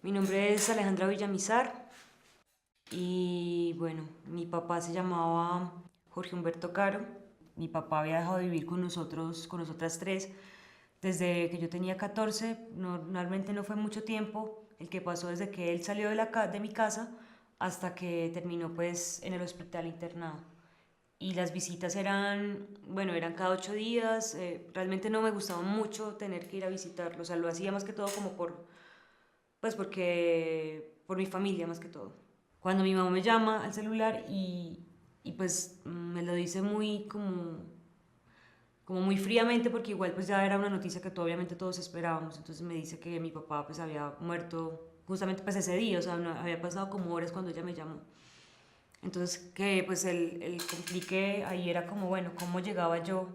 Mi nombre es Alejandra Villamizar y bueno, mi papá se llamaba Jorge Humberto Caro. Mi papá había dejado de vivir con nosotros, con nosotras tres, desde que yo tenía 14. Normalmente no fue mucho tiempo el que pasó desde que él salió de mi casa hasta que terminó pues en el hospital internado. Y las visitas eran, bueno, eran cada 8 días. Realmente no me gustaba mucho tener que ir a visitarlo, o sea, lo hacía más que todo como pues por mi familia más que todo. Cuando mi mamá me llama al celular y pues me lo dice muy como muy fríamente, porque igual pues ya era una noticia que obviamente todos esperábamos. Entonces me dice que mi papá pues había muerto justamente pues ese día, o sea, no, había pasado como horas cuando ella me llamó. Entonces que pues el complique ahí era como, bueno, ¿cómo llegaba yo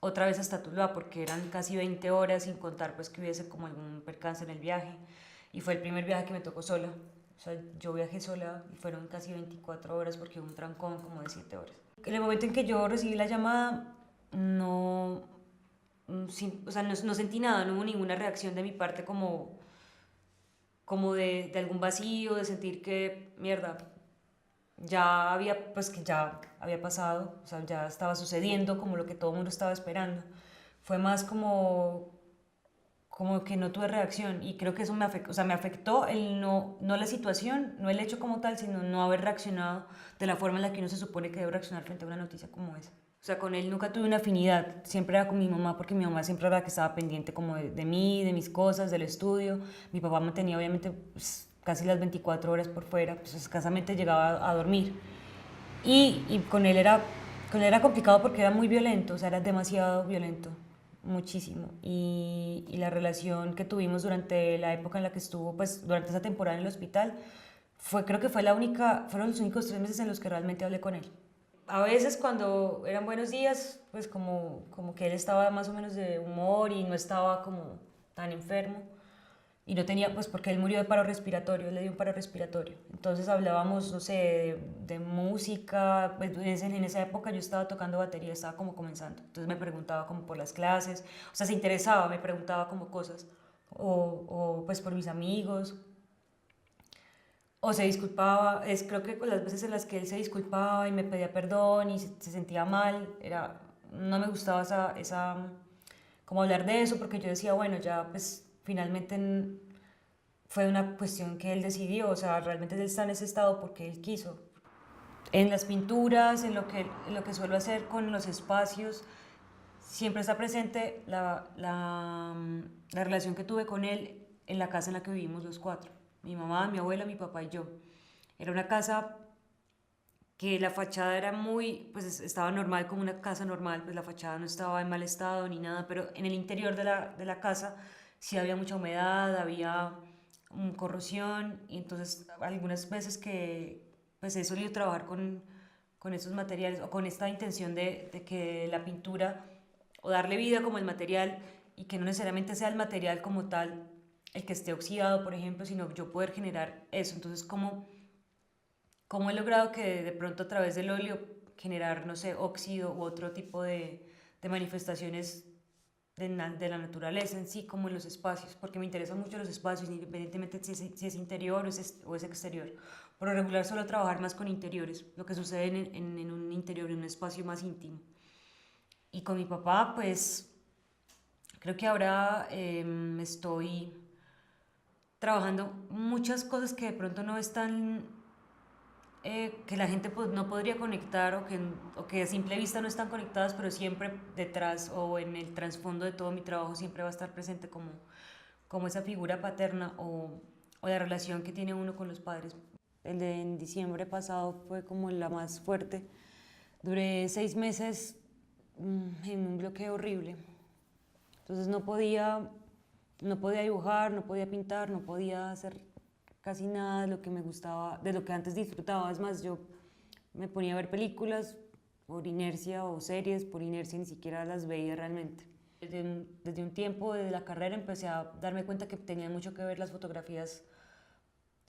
otra vez hasta Tuluá? Porque eran casi 20 horas, sin contar pues que hubiese como algún percance en el viaje. Y fue el primer viaje que me tocó sola. O sea, yo viajé sola y fueron casi 24 horas porque hubo un trancón como de 7 horas. En el momento en que yo recibí la llamada, no, o sea, no sentí nada, no hubo ninguna reacción de mi parte como de algún vacío, de sentir que, mierda, ya había, pues que ya había pasado, o sea, ya estaba sucediendo como lo que todo el mundo estaba esperando. Fue más como que no tuve reacción y creo que eso me afectó, o sea, me afectó el no la situación, no el hecho como tal, sino no haber reaccionado de la forma en la que uno se supone que debe reaccionar frente a una noticia como esa. O sea, con él nunca tuve una afinidad, siempre era con mi mamá porque mi mamá siempre era la que estaba pendiente como de mí, de mis cosas, del estudio. Mi papá me tenía obviamente pues, casi las 24 horas por fuera, pues escasamente llegaba a dormir. Y con él era complicado porque era muy violento, o sea, era demasiado violento, muchísimo. Y la relación que tuvimos durante la época en la que estuvo, pues durante esa temporada en el hospital, creo que fueron los únicos 3 meses en los que realmente hablé con él. A veces cuando eran buenos días, pues como que él estaba más o menos de humor y no estaba como tan enfermo. Y no tenía, pues porque él murió de paro respiratorio, él le dio un paro respiratorio. Entonces hablábamos, no sé, de música. Pues, en esa época yo estaba tocando batería, estaba como comenzando. Entonces me preguntaba como por las clases, o sea, se interesaba, me preguntaba como cosas. O pues por mis amigos, o se disculpaba. Creo que con las veces en las que él se disculpaba y me pedía perdón y se sentía mal, no me gustaba como hablar de eso, porque yo decía, bueno, ya pues finalmente fue una cuestión que él decidió, o sea, realmente él está en ese estado porque él quiso. En las pinturas, en lo que suelo hacer con los espacios, siempre está presente la relación que tuve con él en la casa en la que vivimos los cuatro. Mi mamá, mi abuela, mi papá y yo. Era una casa que la fachada era pues estaba normal como una casa normal, pues la fachada no estaba en mal estado ni nada, pero en el interior de la casa sí había mucha humedad, había corrosión, y entonces algunas veces que pues he solido trabajar con esos materiales o con esta intención de que la pintura o darle vida como el material y que no necesariamente sea el material como tal el que esté oxidado, por ejemplo, sino yo poder generar eso. Entonces, ¿cómo he logrado que de pronto a través del óleo generar, no sé, óxido u otro tipo de manifestaciones de la naturaleza en sí, como en los espacios? Porque me interesan mucho los espacios, independientemente si es interior o es exterior. Por lo regular suelo trabajar más con interiores, lo que sucede en un interior, en un espacio más íntimo. Y con mi papá, pues creo que ahora estoy trabajando muchas cosas que de pronto no están que la gente pues, no podría conectar o que a simple vista no están conectadas, pero siempre detrás o en el trasfondo de todo mi trabajo siempre va a estar presente como esa figura paterna o la relación que tiene uno con los padres. El de en diciembre pasado fue como la más fuerte. Duré 6 meses en un bloqueo horrible. Entonces no podía dibujar, no podía pintar, no podía hacer casi nada de lo que me gustaba, de lo que antes disfrutaba. Es más, yo me ponía a ver películas por inercia o series por inercia, ni siquiera las veía realmente. Desde un tiempo de la carrera empecé a darme cuenta que tenía mucho que ver las fotografías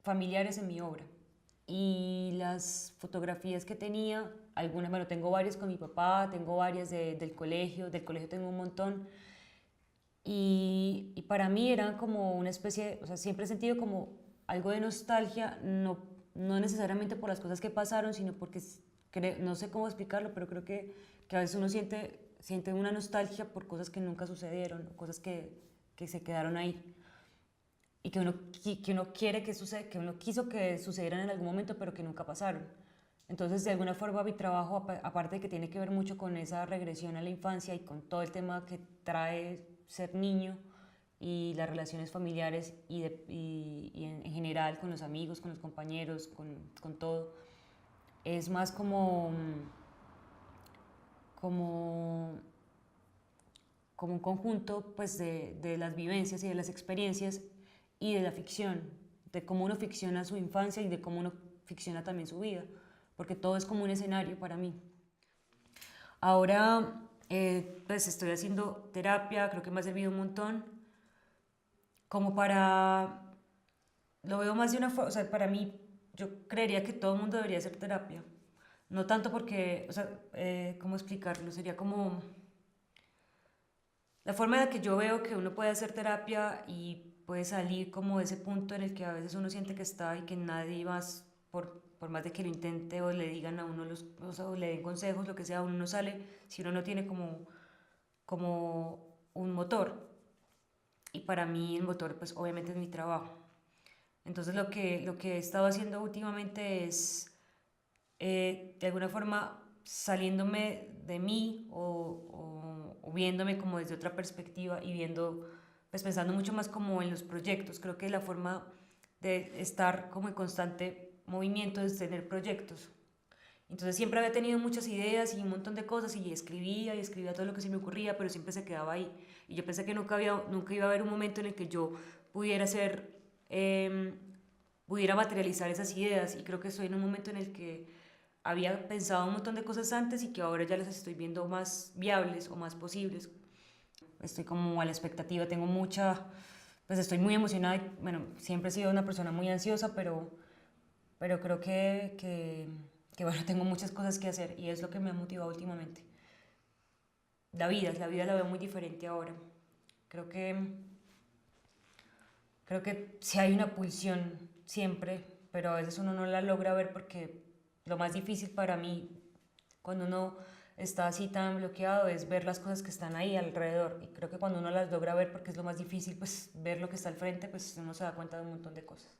familiares en mi obra. Y las fotografías que tenía, algunas, bueno, tengo varias con mi papá, tengo varias del colegio tengo un montón, y para mí era como una especie, o sea, siempre he sentido como algo de nostalgia, no necesariamente por las cosas que pasaron, sino porque no sé cómo explicarlo, pero creo que a veces uno siente una nostalgia por cosas que nunca sucedieron, cosas que se quedaron ahí y que uno quiere que suceda, que uno quiso que sucedieran en algún momento, pero que nunca pasaron. Entonces, de alguna forma, mi trabajo, aparte de que tiene que ver mucho con esa regresión a la infancia y con todo el tema que trae ser niño y las relaciones familiares y en general con los amigos, con los compañeros, con todo, es más como, como un conjunto pues, de las vivencias y de las experiencias y de la ficción, de cómo uno ficciona su infancia y de cómo uno ficciona también su vida, porque todo es como un escenario para mí. Ahora pues estoy haciendo terapia, creo que me ha servido un montón, como para, lo veo más de una forma, o sea, para mí yo creería que todo el mundo debería hacer terapia, no tanto porque, o sea, ¿cómo explicarlo? Sería como la forma en la que yo veo que uno puede hacer terapia y puede salir como de ese punto en el que a veces uno siente que está y que nadie más, por más de que lo intente o le digan a uno, o sea, o le den consejos, lo que sea, uno no sale si uno no tiene como un motor. Y para mí el motor, pues obviamente es mi trabajo. Entonces lo que he estado haciendo últimamente es, de alguna forma, saliéndome de mí o viéndome como desde otra perspectiva y viendo, pues pensando mucho más como en los proyectos. Creo que la forma de estar como en constante movimiento es tener proyectos. Entonces siempre había tenido muchas ideas y un montón de cosas y escribía todo lo que se me ocurría, pero siempre se quedaba ahí. Y yo pensé que nunca iba a haber un momento en el que yo pudiera ser, eh, pudiera materializar esas ideas. Y creo que estoy en un momento en el que había pensado un montón de cosas antes y que ahora ya las estoy viendo más viables o más posibles. Estoy como a la expectativa, pues estoy muy emocionada. Bueno, siempre he sido una persona muy ansiosa, pero creo que bueno, tengo muchas cosas que hacer y es lo que me ha motivado últimamente. La vida la veo muy diferente ahora. Creo que, creo que sí hay una pulsión siempre, pero a veces uno no la logra ver porque lo más difícil para mí cuando uno está así tan bloqueado es ver las cosas que están ahí alrededor. Y creo que cuando uno las logra ver, porque es lo más difícil, pues ver lo que está al frente, pues uno se da cuenta de un montón de cosas.